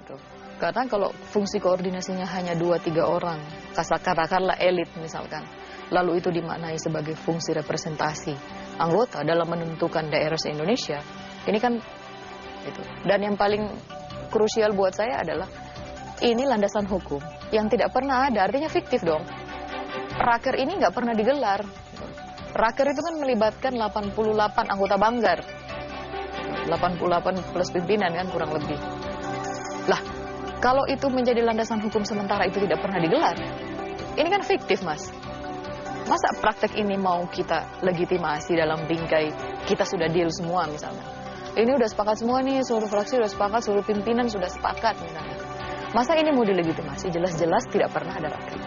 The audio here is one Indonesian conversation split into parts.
Gitu. Karena kalau fungsi koordinasinya hanya 2-3 orang, katakanlah elit misalkan, lalu itu dimaknai sebagai fungsi representasi anggota dalam menentukan daerah se-Indonesia, ini kan itu. Dan yang paling krusial buat saya adalah ini landasan hukum yang tidak pernah ada, artinya fiktif dong. Raker ini nggak pernah digelar. Raker itu kan melibatkan 88 anggota Banggar, 88 plus pimpinan kan kurang lebih. Lah, kalau itu menjadi landasan hukum sementara itu tidak pernah digelar, ini kan fiktif, Mas. Masa praktek ini mau kita legitimasi dalam bingkai kita sudah deal semua misalnya. Ini udah sepakat semua nih, seluruh fraksi udah sepakat, seluruh pimpinan sudah sepakat misalnya. Masa ini mau dilegitimasi? Jelas-jelas tidak pernah ada raker.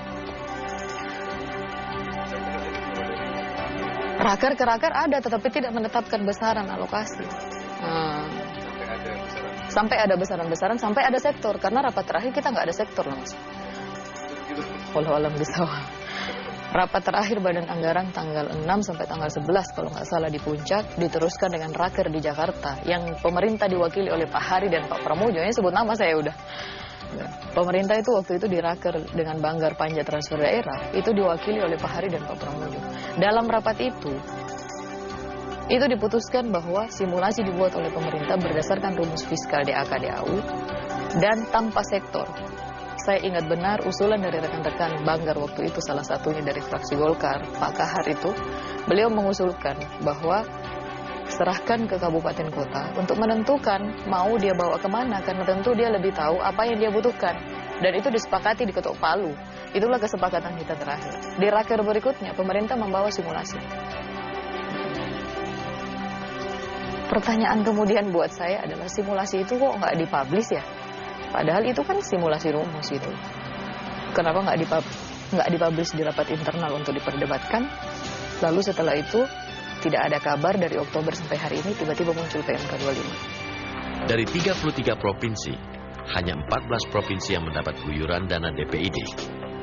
Raker ke raker ada, tetapi tidak menetapkan besaran alokasi. Sampai ada besaran-besaran, sampai ada sektor. Karena rapat terakhir kita nggak ada sektor loh, Mas. Walau alam bisawab. Rapat terakhir Badan Anggaran tanggal 6 sampai tanggal 11 kalau nggak salah di Puncak, diteruskan dengan raker di Jakarta. Yang pemerintah diwakili oleh Pak Hari dan Pak Pramoedya, ini sebut nama saya udah. Pemerintah itu waktu itu di raker dengan Banggar Panja Transfer Daerah, itu diwakili oleh Pak Hari dan Pak Pramoedya. Dalam rapat itu diputuskan bahwa simulasi dibuat oleh pemerintah berdasarkan rumus fiskal DAK DAU dan tanpa sektor. Saya ingat benar usulan dari rekan-rekan Banggar waktu itu, salah satunya dari fraksi Golkar, Pak Kahar itu, beliau mengusulkan bahwa serahkan ke kabupaten kota untuk menentukan mau dia bawa kemana, karena tentu dia lebih tahu apa yang dia butuhkan. Dan itu disepakati di Ketok Palu. Itulah kesepakatan kita terakhir. Di raker berikutnya, pemerintah membawa simulasi. Pertanyaan kemudian buat saya adalah simulasi itu kok nggak dipublish ya? Padahal itu kan simulasi rumus itu. Kenapa nggak dipublish di rapat internal untuk diperdebatkan? Lalu setelah itu tidak ada kabar dari Oktober sampai hari ini tiba-tiba muncul PMK 25. Dari 33 provinsi, hanya 14 provinsi yang mendapat guyuran dana DPID.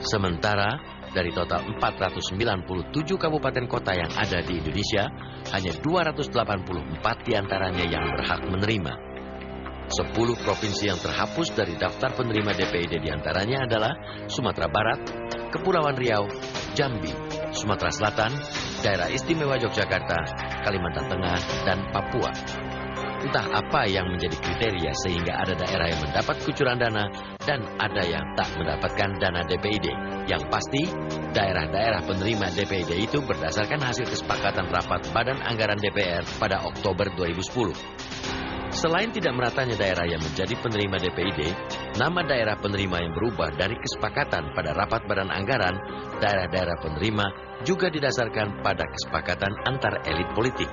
Sementara dari total 497 kabupaten kota yang ada di Indonesia, hanya 284 diantaranya yang berhak menerima. 10 provinsi yang terhapus dari daftar penerima DPID diantaranya adalah Sumatera Barat, Kepulauan Riau, Jambi, Sumatera Selatan, Daerah Istimewa Yogyakarta, Kalimantan Tengah, dan Papua. Entah apa yang menjadi kriteria sehingga ada daerah yang mendapat kucuran dana dan ada yang tak mendapatkan dana DPID. Yang pasti, daerah-daerah penerima DPID itu berdasarkan hasil kesepakatan rapat Badan Anggaran DPR pada Oktober 2010. Selain tidak meratanya daerah yang menjadi penerima DPID, nama daerah penerima yang berubah dari kesepakatan pada rapat Badan Anggaran, daerah-daerah penerima juga didasarkan pada kesepakatan antar elit politik.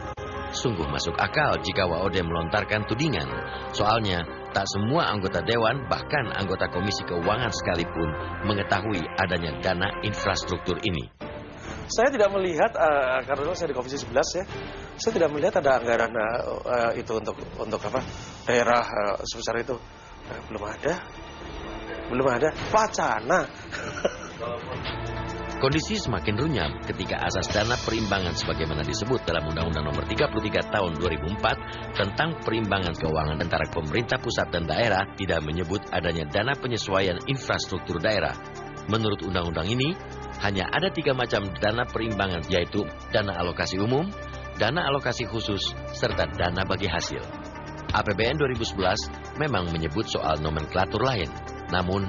Sungguh masuk akal jika WAOD melontarkan tudingan. Soalnya, tak semua anggota dewan, bahkan anggota Komisi Keuangan sekalipun, mengetahui adanya dana infrastruktur ini. Saya tidak melihat, karena saya di Komisi 11 ya, saya tidak melihat ada anggaran itu untuk apa daerah sebesar itu. Belum ada wacana. Kondisi semakin runyam ketika asas dana perimbangan sebagaimana disebut dalam Undang-Undang Nomor 33 Tahun 2004 tentang perimbangan keuangan antara pemerintah pusat dan daerah tidak menyebut adanya dana penyesuaian infrastruktur daerah. Menurut undang-undang ini, hanya ada 3 macam dana perimbangan, yaitu dana alokasi umum, dana alokasi khusus, serta dana bagi hasil. APBN 2011 memang menyebut soal nomenklatur lain. Namun,